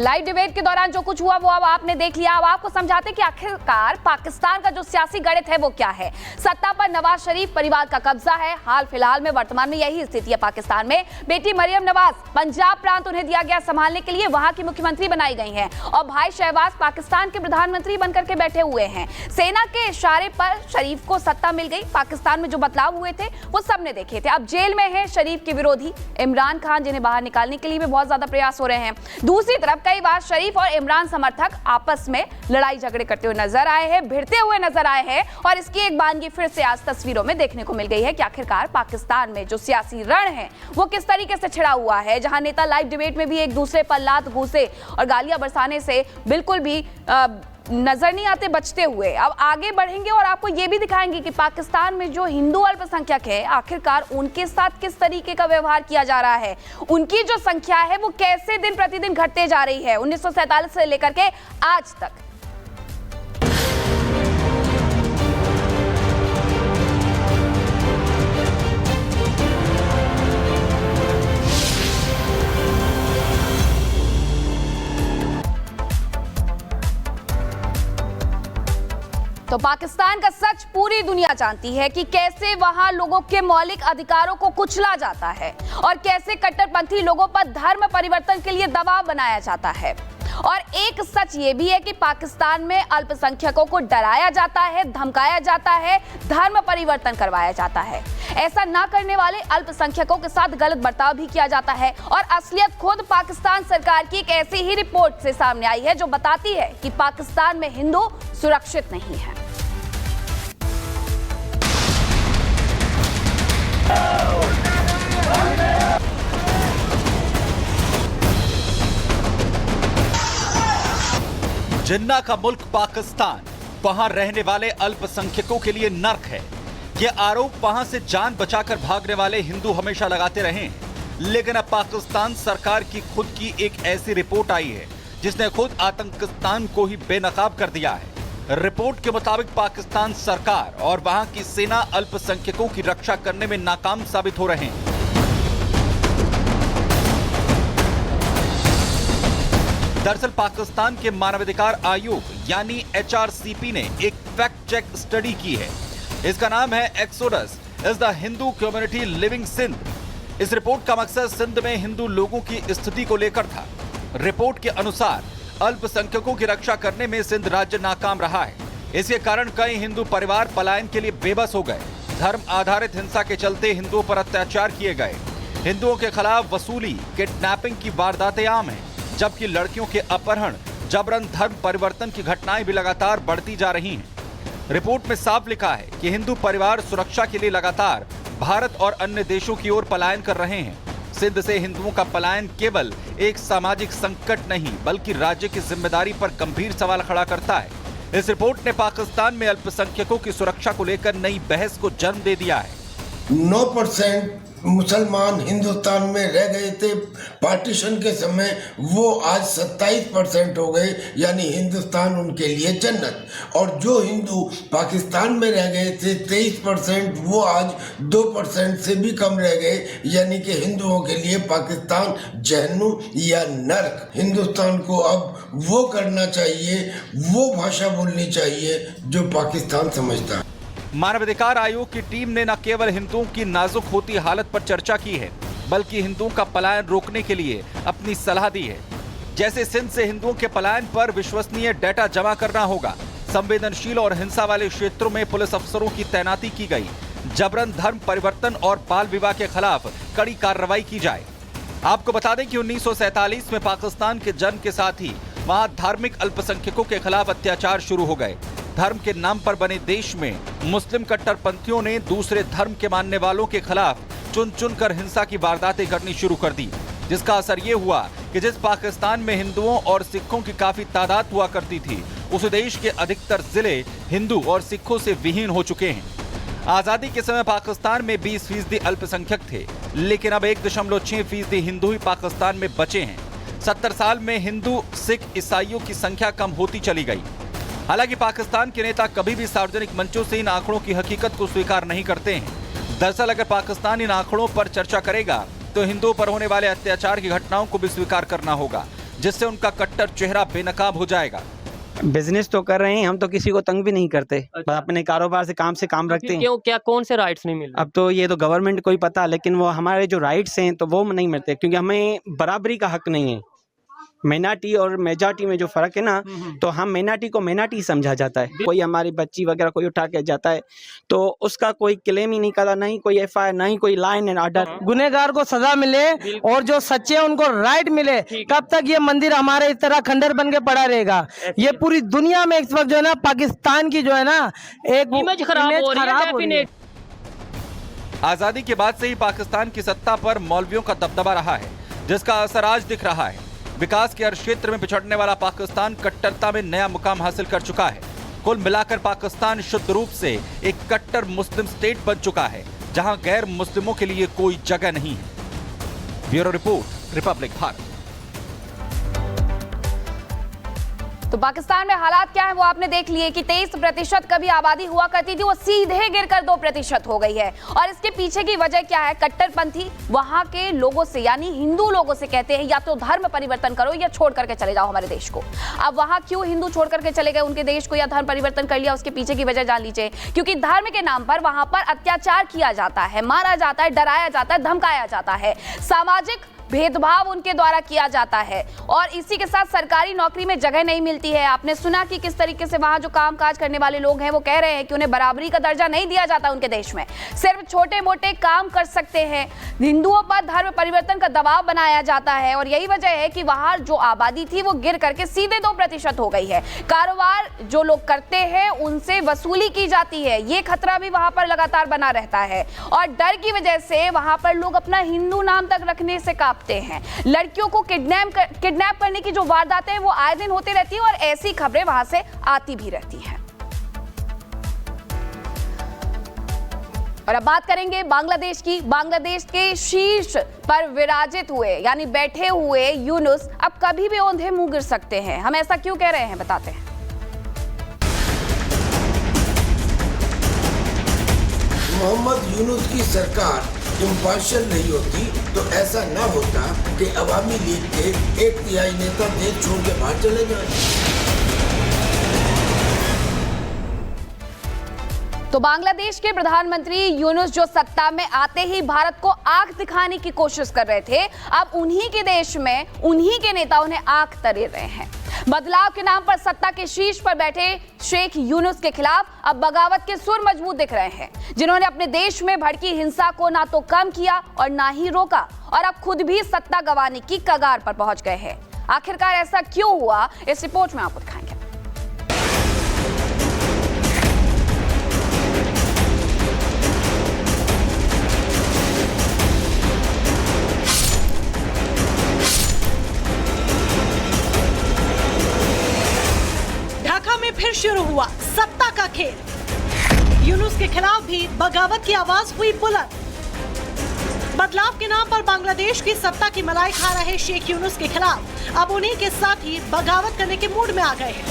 Live debate के दौरान जो कुछ हुआ वो अब आपने देख लिया। अब आपको समझाते कि आखिरकार पाकिस्तान का जो सियासी गणित है वो क्या है। सत्ता पर नवाज शरीफ परिवार का कब्जा है। हाल फिलहाल में वर्तमान में यही स्थिति है पाकिस्तान में। बेटी मरियम नवाज पंजाब प्रांत उन्हें दिया गया संभालने के लिए, वहां की मुख्यमंत्री बनाई गई हैं और भाई शहबाज पाकिस्तान के प्रधानमंत्री बनकर के बैठे हुए हैं। सेना के इशारे पर शरीफ को सत्ता मिल गई। पाकिस्तान में जो बदलाव हुए थे वो सबने देखे थे। अब जेल में है शरीफ के विरोधी इमरान खान, जिन्हें बाहर निकालने के लिए भी बहुत ज्यादा प्रयास हो रहे हैं। दूसरी तरफ कई बार शरीफ और इमरान समर्थक आपस में लड़ाई झगड़े करते हुए नजर आए हैं, भिड़ते हुए नजर आए हैं और इसकी एक बानगी फिर से आज तस्वीरों में देखने को मिल गई है कि आखिरकार पाकिस्तान में जो सियासी रण है वो किस तरीके से छिड़ा हुआ है। जहां नेता लाइव डिबेट में भी एक दूसरे पर लात घूसे और गालियां बरसाने से बिल्कुल भी नजर नहीं आते बचते हुए। अब आगे बढ़ेंगे और आपको ये भी दिखाएंगे कि पाकिस्तान में जो हिंदू अल्पसंख्यक है आखिरकार उनके साथ किस तरीके का व्यवहार किया जा रहा है। उनकी जो संख्या है वो कैसे दिन प्रतिदिन घटते जा रही है 1947 से लेकर के आज तक। तो पाकिस्तान का सच पूरी दुनिया जानती है कि कैसे वहां लोगों के मौलिक अधिकारों को कुचला जाता है और कैसे कट्टरपंथी लोगों पर धर्म परिवर्तन के लिए दबाव बनाया जाता है। और एक सच ये भी है कि पाकिस्तान में अल्पसंख्यकों को डराया जाता है, धमकाया जाता है, धर्म परिवर्तन करवाया जाता है। ऐसा ना करने वाले अल्पसंख्यकों के साथ गलत बर्ताव भी किया जाता है और असलियत खुद पाकिस्तान सरकार की एक ऐसी ही रिपोर्ट से सामने आई है जो बताती है कि पाकिस्तान में हिंदू सुरक्षित नहीं है। जिन्ना का मुल्क पाकिस्तान, वहां रहने वाले अल्पसंख्यकों के लिए नर्क है। ये आरोप वहां से जान बचाकर भागने वाले हिंदू हमेशा लगाते रहे हैं। लेकिन अब पाकिस्तान सरकार की खुद की एक ऐसी रिपोर्ट आई है जिसने खुद आतंकिस्तान को ही बेनकाब कर दिया है। रिपोर्ट के मुताबिक पाकिस्तान सरकार और वहां की सेना अल्पसंख्यकों की रक्षा करने में नाकाम साबित हो रहे हैं। दरअसल पाकिस्तान के मानवाधिकार आयोग यानी HRCP ने एक फैक्ट चेक स्टडी की है। इसका नाम है exodus is the Hindu community living Sindh. इस रिपोर्ट का मकसद सिंध में हिंदू लोगों की स्थिति को लेकर था। रिपोर्ट के अनुसार अल्पसंख्यकों की रक्षा करने में सिंध राज्य नाकाम रहा है। इसके कारण कई हिंदू परिवार पलायन के लिए बेबस हो गए। धर्म आधारित हिंसा के चलते हिंदुओं पर अत्याचार किए गए। हिंदुओं के खिलाफ वसूली, किडनैपिंग की वारदातें आम हैं, जबकि लड़कियों के अपहरण, जबरन धर्म परिवर्तन की घटनाएं भी लगातार बढ़ती जा रही हैं। रिपोर्ट में साफ लिखा है कि हिंदू परिवार सुरक्षा के लिए लगातार भारत और अन्य देशों की ओर पलायन कर रहे हैं। सिंध से हिंदुओं का पलायन केवल एक सामाजिक संकट नहीं बल्कि राज्य की जिम्मेदारी पर गंभीर सवाल खड़ा करता है। इस रिपोर्ट ने पाकिस्तान में अल्पसंख्यकों की सुरक्षा को लेकर नई बहस को जन्म दे दिया है। 9% मुसलमान हिंदुस्तान में रह गए थे पार्टीशन के समय, वो आज 27% हो गए, यानी हिंदुस्तान उनके लिए जन्नत। और जो हिंदू पाकिस्तान में रह गए थे 23%, वो आज 2% से भी कम रह गए, यानी कि हिंदुओं के लिए पाकिस्तान जहन्नुम या नर्क। हिंदुस्तान को अब वो करना चाहिए, वो भाषा बोलनी चाहिए जो पाकिस्तान समझता है। मानवाधिकार आयोग की टीम ने न केवल हिंदुओं की नाजुक होती हालत पर चर्चा की है बल्कि हिंदुओं का पलायन रोकने के लिए अपनी सलाह दी है। जैसे सिंध से हिंदुओं के पलायन पर विश्वसनीय डेटा जमा करना होगा, संवेदनशील और हिंसा वाले क्षेत्रों में पुलिस अफसरों की तैनाती की गई, जबरन धर्म परिवर्तन और बाल विवाह के खिलाफ कड़ी कार्रवाई की जाए। आपको बता दें कि 1947 में पाकिस्तान के जन्म के साथ ही वहां धार्मिक अल्पसंख्यकों के खिलाफ अत्याचार शुरू हो गए। धर्म के नाम पर बने देश में मुस्लिम कट्टरपंथियों ने दूसरे धर्म के मानने वालों के खिलाफ चुन चुन कर हिंसा की वारदातें करनी शुरू कर दी, जिसका असर ये हुआ कि जिस पाकिस्तान में हिंदुओं और सिखों की काफी तादाद हुआ करती थी, उस देश के अधिकतर जिले हिंदू और सिखों से विहीन हो चुके हैं। आजादी के समय पाकिस्तान में 20% अल्पसंख्यक थे, लेकिन अब 1.6% हिंदू ही पाकिस्तान में बचे हैं। 70 साल में हिंदू, सिख, ईसाइयों की संख्या कम होती चली गई। हालांकि पाकिस्तान के नेता कभी भी सार्वजनिक मंचों से इन आंकड़ों की हकीकत को स्वीकार नहीं करते हैं। दरअसल अगर पाकिस्तान इन आंकड़ों पर चर्चा करेगा तो हिंदुओं पर होने वाले अत्याचार की घटनाओं को भी स्वीकार करना होगा। जिससे उनका कट्टर चेहरा बेनकाब हो जाएगा। बिजनेस तो कर रहे हैं, हम तो किसी को तंग भी नहीं करते। बस अपने कारोबार से काम रखते हैं। क्यों, क्या कौन से राइट्स नहीं मिल रहे? अब तो ये तो गवर्नमेंट को ही पता, लेकिन वो हमारे जो राइट्स हैं तो वो नहीं मिलते, क्योंकि हमें बराबरी का हक नहीं है। माइनॉरिटी और मेजॉरिटी में जो फर्क है ना, तो हम माइनॉरिटी को माइनॉरिटी समझा जाता है। कोई हमारी बच्ची वगैरह कोई उठा के जाता है तो उसका कोई क्लेम ही नहीं करा, नहीं कोई FIR, नहीं कोई लाइन एंड ऑर्डर। गुनहगार को सजा मिले और जो सच्चे हैं उनको राइट मिले। कब तक ये मंदिर हमारे इस तरह खंडर बन के पड़ा रहेगा? ये पूरी दुनिया में इस वक्त जो है ना, पाकिस्तान की जो है ना एक इमेज खराब हो रही है। आजादी के बाद से ही पाकिस्तान की सत्ता पर मौलवियों का दबदबा रहा है, जिसका असर आज दिख रहा है। विकास के हर क्षेत्र में पिछड़ने वाला पाकिस्तान कट्टरता में नया मुकाम हासिल कर चुका है। कुल मिलाकर पाकिस्तान शुद्ध रूप से एक कट्टर मुस्लिम स्टेट बन चुका है, जहां गैर मुस्लिमों के लिए कोई जगह नहीं है। Bureau report, Republic Bharat. तो पाकिस्तान में हालात क्या है वो आपने देख लिए कि 23% कभी आबादी हुआ करती थी, वो सीधे गिरकर 2% हो गई है। और इसके पीछे की वजह क्या है? कट्टरपंथी वहां के लोगों से, यानी हिंदू लोगों से कहते हैं या तो धर्म परिवर्तन करो या छोड़ करके चले जाओ हमारे देश को। अब वहां क्यों हिंदू छोड़ करके चले गए उनके देश को या धर्म परिवर्तन कर लिया, उसके पीछे की वजह जान लीजिए। क्योंकि धर्म के नाम पर वहां पर अत्याचार किया जाता है, मारा जाता है, डराया जाता है, धमकाया जाता है, सामाजिक भेदभाव उनके द्वारा किया जाता है और इसी के साथ सरकारी नौकरी में जगह नहीं मिलती है। आपने सुना कि किस तरीके से वहां जो कामकाज करने वाले लोग हैं वो कह रहे हैं कि उन्हें बराबरी का दर्जा नहीं दिया जाता उनके देश में, सिर्फ छोटे मोटे काम कर सकते हैं। हिंदुओं पर धर्म परिवर्तन का दबाव बनाया जाता है और यही वजह है कि वहां जो आबादी थी वो गिर करके सीधे 2% हो गई है। कारोबार जो लोग करते हैं उनसे वसूली की जाती है, ये खतरा भी वहां पर लगातार बना रहता है और डर की वजह से वहां पर लोग अपना हिंदू नाम तक रखने से हैं। लड़कियों को किडनैप करने की जो वारदातें हैं वो आए दिन होती रहती है और ऐसी खबरें वहां से आती भी रहती हैं। और अब बात करेंगे बांग्लादेश की। बांग्लादेश के शीर्ष पर विराजित हुए यानी बैठे हुए यूनुस अब कभी भी औंधे मुंह गिर सकते हैं। हम ऐसा क्यों कह रहे हैं, बताते हैं। मोहम्मद यूनुस की सरकार इम्पार्शियल नहीं होती तो ऐसा ना होता कि अवामी लीग के 1/3 नेता देश छोड़ के बाहर चले जाएं। तो बांग्लादेश के प्रधानमंत्री यूनुस जो सत्ता में आते ही भारत को आंख दिखाने की कोशिश कर रहे थे, अब उन्हीं के देश में उन्हीं के नेता उन्हें आंख तरे रहे हैं। बदलाव के नाम पर सत्ता के शीर्ष पर बैठे शेख यूनुस के खिलाफ अब बगावत के सुर मजबूत दिख रहे हैं, जिन्होंने अपने देश में भड़की हिंसा को ना तो कम किया और ना ही रोका और अब खुद भी सत्ता गंवाने की कगार पर पहुंच गए हैं। आखिरकार ऐसा क्यों हुआ, इस रिपोर्ट में आपको दिखाएंगे। फिर शुरू हुआ सत्ता का खेल। यूनुस के खिलाफ भी बगावत की आवाज हुई बुलंद। बदलाव के नाम पर बांग्लादेश की सत्ता की मलाई खा रहे शेख यूनुस के खिलाफ अब उन्हीं के साथ ही बगावत करने के मूड में आ गए हैं।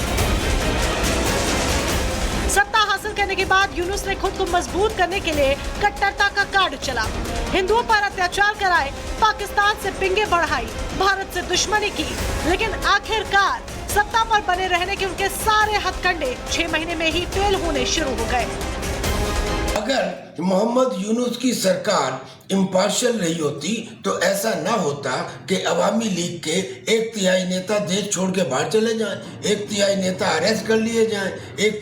सत्ता हासिल करने के बाद यूनुस ने खुद को मजबूत करने के लिए कट्टरता का कार्ड चला, हिंदुओं पर अत्याचार कराए, पाकिस्तान से पिंगे बढ़ाई, भारत से दुश्मनी की, लेकिन आखिरकार सत्ता पर बने रहने के उनके सारे हथकंडे 6 महीने में ही फेल होने शुरू हो गए। अगर मोहम्मद यूनुस की सरकार इम्पार्शियल नहीं होती तो ऐसा ना होता कि अवामी लीग के 1/3 नेता देश छोड़ के बाहर चले जाएं, 1/3 नेता अरेस्ट कर लिए जाएं,